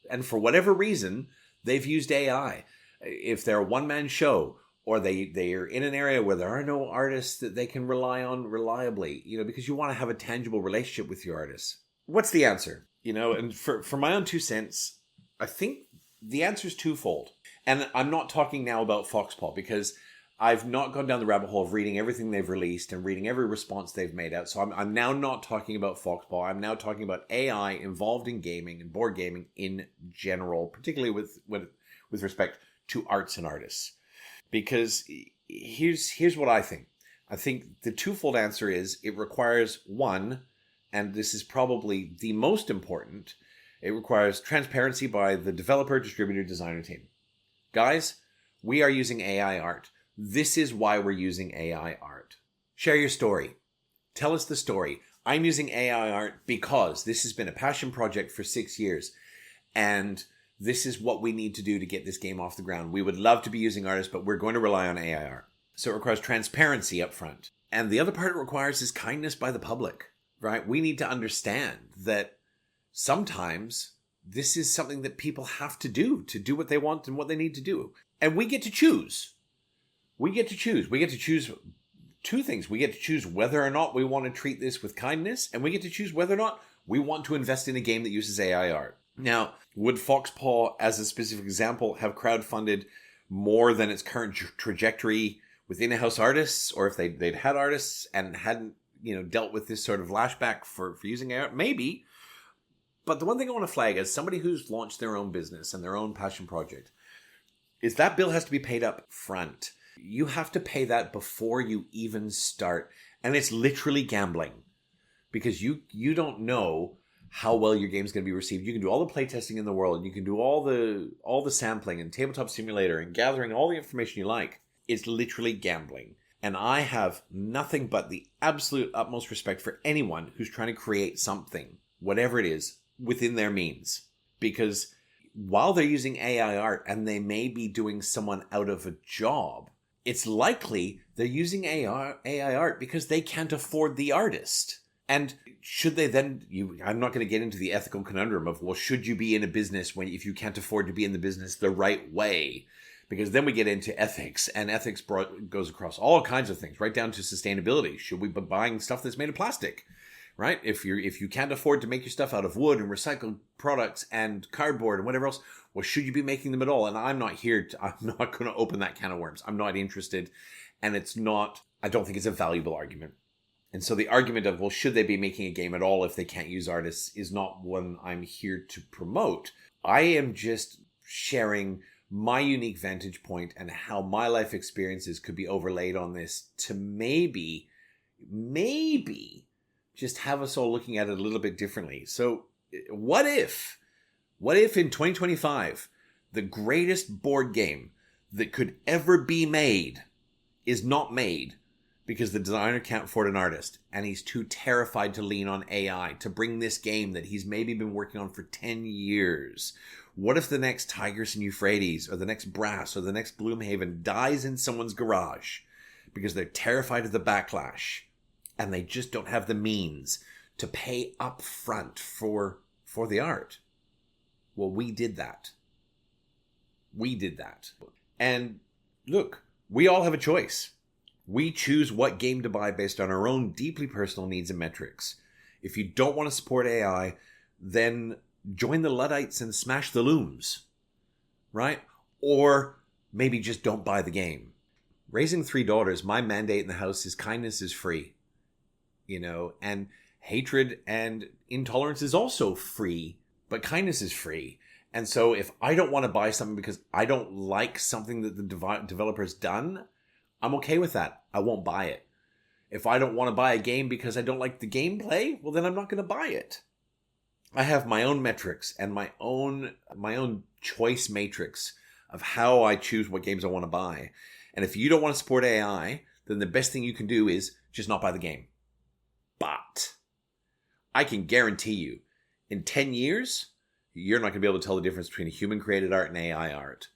And for whatever reason, they've used AI. If they're a one-man show or they are in an area where there are no artists that they can rely on reliably, because you want to have a tangible relationship with your artists. What's the answer? And for my own 2 cents, I think the answer is twofold. And I'm not talking now about Foxpaw because I've not gone down the rabbit hole of reading everything they've released and reading every response they've made out. So I'm now not talking about Foxpaw. I'm now talking about AI involved in gaming and board gaming in general, particularly with respect to arts and artists. Because here's what I think. I think the twofold answer is it requires one, and this is probably the most important, it requires transparency by the developer, distributor, designer team. Guys, we are using AI art. This is why we're using AI art. Share your story. Tell us the story. I'm using AI art because this has been a passion project for 6 years. And this is what we need to do to get this game off the ground. We would love to be using artists, but we're going to rely on AI art. So it requires transparency up front. And the other part it requires is kindness by the public, right? We need to understand that sometimes this is something that people have to do what they want and what they need to do. And we get to choose. We get to choose. We get to choose 2 things. We get to choose whether or not we want to treat this with kindness, and we get to choose whether or not we want to invest in a game that uses AI art. Now, would Foxpaw, as a specific example, have crowdfunded more than its current trajectory with in-house artists, or if they'd had artists and hadn't, dealt with this sort of lashback for using AI art? Maybe. But the one thing I want to flag as somebody who's launched their own business and their own passion project is that bill has to be paid up front. You have to pay that before you even start. And it's literally gambling because you don't know how well your game's going to be received. You can do all the playtesting in the world. You can do all the sampling and tabletop simulator and gathering all the information you like. It's literally gambling. And I have nothing but the absolute utmost respect for anyone who's trying to create something, whatever it is, within their means. Because while they're using AI art and they may be doing someone out of a job, it's likely they're using AI art because they can't afford the artist. And should they then, I'm not going to get into the ethical conundrum of, well, should you be in a business if you can't afford to be in the business the right way? Because then we get into ethics, and ethics goes across all kinds of things, right down to sustainability. Should we be buying stuff that's made of plastic? Right? If you can't afford to make your stuff out of wood and recycled products and cardboard and whatever else, well, should you be making them at all? And I'm not going to open that can of worms. I'm not interested. And I don't think it's a valuable argument. And so the argument of, well, should they be making a game at all if they can't use artists is not one I'm here to promote. I am just sharing my unique vantage point and how my life experiences could be overlaid on this to maybe just have us all looking at it a little bit differently. So what if in 2025, the greatest board game that could ever be made is not made because the designer can't afford an artist and he's too terrified to lean on AI to bring this game that he's maybe been working on for 10 years? What if the next Tigris and Euphrates or the next Brass or the next Gloomhaven dies in someone's garage because they're terrified of the backlash and they just don't have the means to pay up front for the art? Well, we did that. And look, we all have a choice. We choose what game to buy based on our own deeply personal needs and metrics. If you don't want to support AI, then join the Luddites and smash the looms, right? Or maybe just don't buy the game. Raising 3 daughters, my mandate in the house is kindness is free, and hatred and intolerance is also free, but kindness is free. And so if I don't want to buy something because I don't like something that the developer's done, I'm okay with that. I won't buy it. If I don't want to buy a game because I don't like the gameplay, well, then I'm not going to buy it. I have my own metrics and my own choice matrix of how I choose what games I want to buy. And if you don't want to support AI, then the best thing you can do is just not buy the game. But I can guarantee you, in 10 years, you're not going to be able to tell the difference between a human-created art and AI art.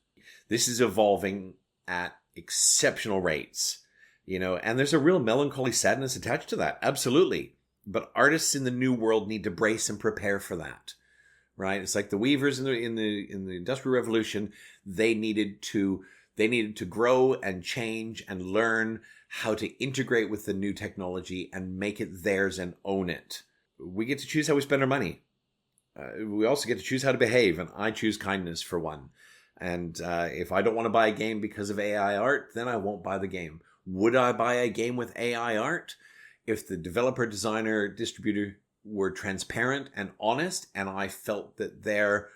This is evolving at exceptional rates, and there's a real melancholy sadness attached to that. Absolutely. But artists in the new world need to brace and prepare for that, right? It's like the weavers in the Industrial Revolution. They needed to grow and change and learn how to integrate with the new technology and make it theirs and own it. We get to choose how we spend our money. We also get to choose how to behave, and I choose kindness for one. And if I don't want to buy a game because of AI art, then I won't buy the game. Would I buy a game with AI art if the developer, designer, distributor were transparent and honest, and I felt that their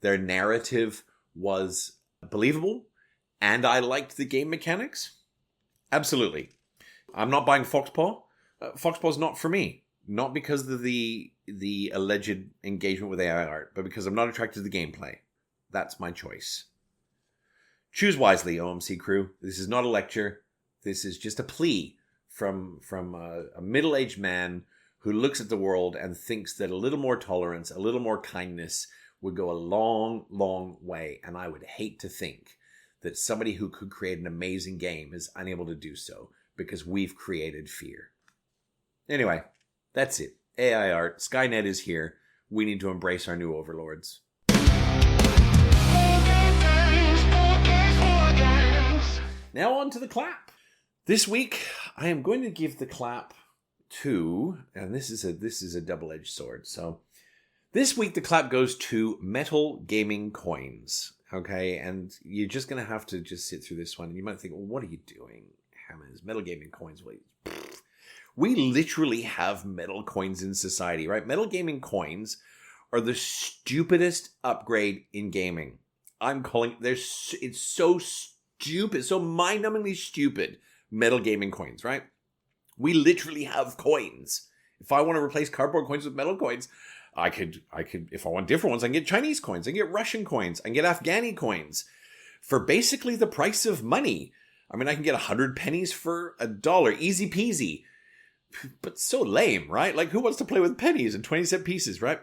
narrative was believable, and I liked the game mechanics? Absolutely. I'm not buying Foxpaw. Foxpaw's not for me. Not because of the alleged engagement with AI art, but because I'm not attracted to the gameplay. That's my choice. Choose wisely, O.M.C. crew. This is not a lecture. This is just a plea from a middle-aged man who looks at the world and thinks that a little more tolerance, a little more kindness would go a long, long way. And I would hate to think that somebody who could create an amazing game is unable to do so because we've created fear. Anyway, that's it. AI art. Skynet is here. We need to embrace our new overlords. Now on to the clap. This week, I am going to give the clap to, and this is a double-edged sword. So this week, the clap goes to metal gaming coins. Okay, and you're just going to have to just sit through this one. And you might think, well, what are you doing, Hammers? Metal gaming coins. We literally have metal coins in society, right? Metal gaming coins are the stupidest upgrade in gaming. I'm calling it's so stupid, so mind-numbingly stupid. Metal gaming coins, right? We literally have coins. If I want to replace cardboard coins with metal coins, I could, if I want different ones, I can get Chinese coins, I can get Russian coins, I can get Afghani coins for basically the price of money. I mean, I can get 100 pennies for $1, easy peasy. But so lame, right? Like, who wants to play with pennies and 20-cent pieces, right?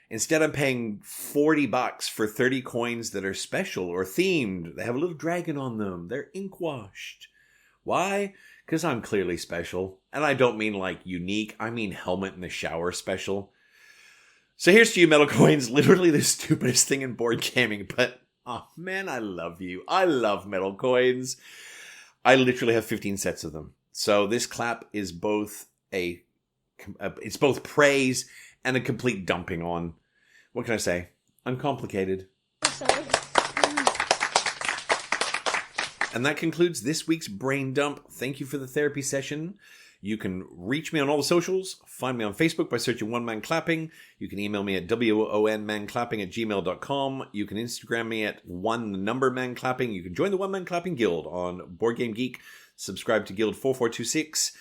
Instead, I'm paying $40 for 30 coins that are special or themed. They have a little dragon on them. They're ink washed. Why? Because I'm clearly special. And I don't mean like unique. I mean helmet in the shower special. So here's to you, metal coins. Literally the stupidest thing in board gaming. But, oh man, I love you. I love metal coins. I literally have 15 sets of them. So this clap is both it's both praise and a complete dumping on, what can I say? Uncomplicated. Sorry. And that concludes this week's Brain Dump. Thank you for the therapy session. You can reach me on all the socials. Find me on Facebook by searching One Man Clapping. You can email me at wonmanclapping@gmail.com. You can Instagram me at @1manClapping. You can join the One Man Clapping Guild on Board Game Geek. Subscribe to Guild 4426.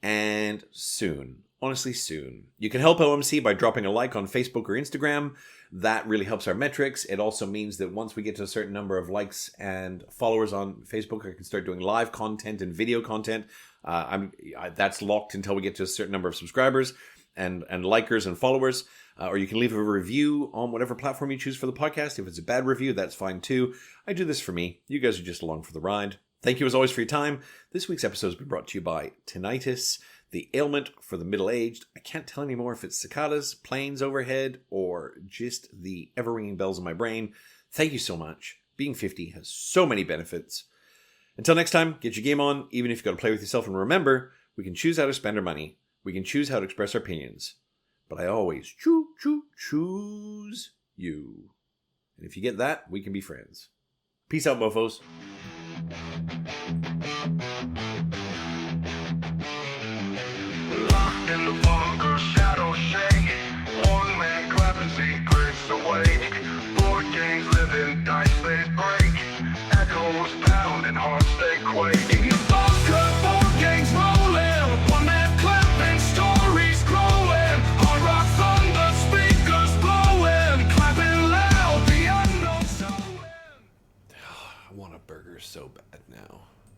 And soon, honestly soon, you can help O.M.C by dropping a like on Facebook or Instagram. That really helps our metrics. It also means that once we get to a certain number of likes and followers on Facebook, I can start doing live content and video content. That's locked until we get to a certain number of subscribers and likers and followers. Or you can leave a review on whatever platform you choose for the podcast. If it's a bad review, that's fine too. I do this for me. You guys are just along for the ride. Thank you as always for your time. This week's episode has been brought to you by tinnitus, the ailment for the middle-aged. I can't tell anymore if it's cicadas, planes overhead, or just the ever-ringing bells in my brain. Thank you so much. Being 50 has so many benefits. Until next time, get your game on, even if you've got to play with yourself. And remember, we can choose how to spend our money. We can choose how to express our opinions. But I always choose you. And if you get that, we can be friends. Peace out, mofos. Locked in the bunker, shadows shake. One man clapping secrets awake. Board games living, dice they break. Echoes pound and hearts they quake.